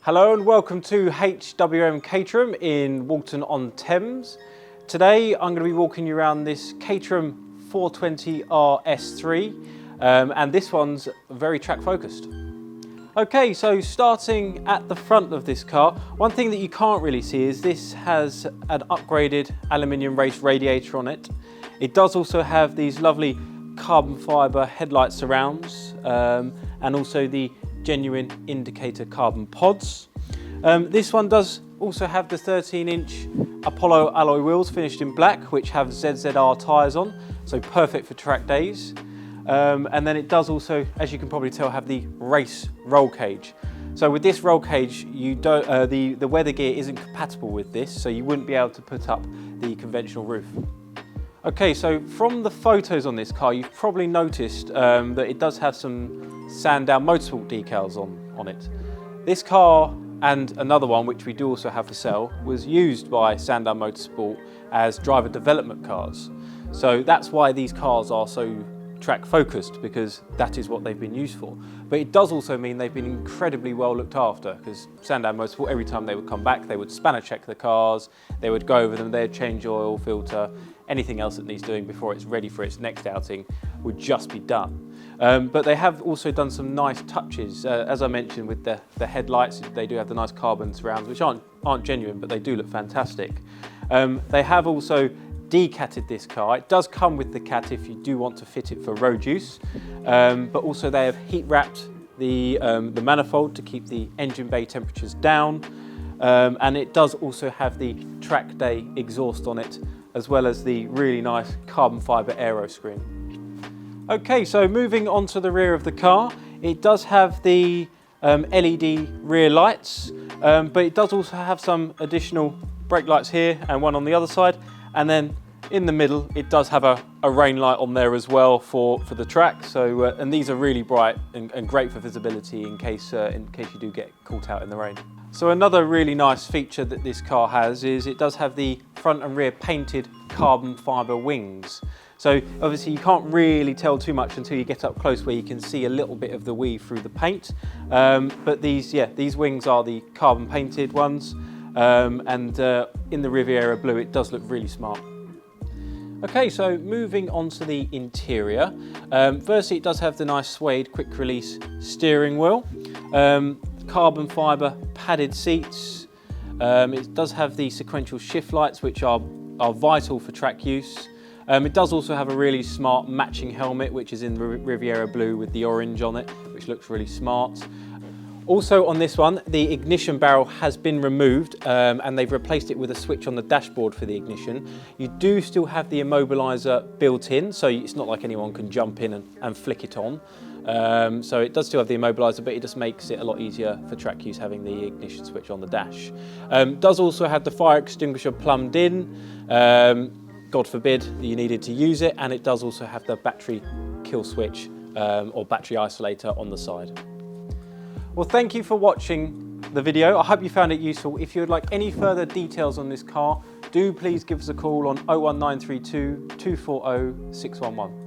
Hello and welcome to HWM Caterham in Walton-on-Thames. Today I'm going to be walking you around this Caterham 420R S3 and this one's very track focused. Okay, so starting at the front of this car, one thing that you can't really see is this has an upgraded aluminium race radiator on it. It does also have these lovely carbon fibre headlight surrounds and also the genuine indicator carbon pods. This one does also have the 13-inch Apollo alloy wheels finished in black, which have ZZR tyres on, so perfect for track days. And then it does also, as you can probably tell, have the race roll cage. So with this roll cage, you don't, the weather gear isn't compatible with this, so you wouldn't be able to put up the conventional roof. Okay, so from the photos on this car, you've probably noticed that it does have some Sandown Motorsport decals on it. This car and another one, which we do also have for sale, was used by Sandown Motorsport as driver development cars. So that's why these cars are so track focused, because that is what they've been used for. But it does also mean they've been incredibly well looked after, because Sandown Motorsport, every time they would come back, they would spanner check the cars, they would go over them, they'd change oil filter, anything else that needs doing before it's ready for its next outing would just be done. But they have also done some nice touches, as I mentioned, with the headlights. They do have the nice carbon surrounds, which aren't genuine, but they do look fantastic. They have also decatted this car. It does come with the cat if you do want to fit it for road use, but also they have heat wrapped the manifold to keep the engine bay temperatures down, and it does also have the track day exhaust on it, as well as the really nice carbon fibre aero screen. Okay, so moving on to the rear of the car, it does have the LED rear lights, but it does also have some additional brake lights here and one on the other side, and then in the middle it does have a rain light on there as well for the track. So and these are really bright and great for visibility in case you do get caught out in the rain. So another really nice feature that this car has is it does have the front and rear painted carbon fibre wings. So obviously you can't really tell too much until you get up close, where you can see a little bit of the weave through the paint. But these wings are the carbon painted ones, and in the Riviera blue it does look really smart. Okay, so moving on to the interior. Firstly, it does have the nice suede quick release steering wheel, carbon fibre padded seats. It does have the sequential shift lights, which are vital for track use. It does also have a really smart matching helmet, which is in Riviera blue with the orange on it, which looks really smart. Also on this one, the ignition barrel has been removed and they've replaced it with a switch on the dashboard for the ignition. You do still have the immobiliser built in, so it's not like anyone can jump in and flick it on. So it does still have the immobiliser, but it just makes it a lot easier for track use having the ignition switch on the dash. Does also have the fire extinguisher plumbed in. God forbid that you needed to use it, and it does also have the battery kill switch or battery isolator on the side. Well, thank you for watching the video. I hope you found it useful. If you would like any further details on this car, do please give us a call on 01932 240 611.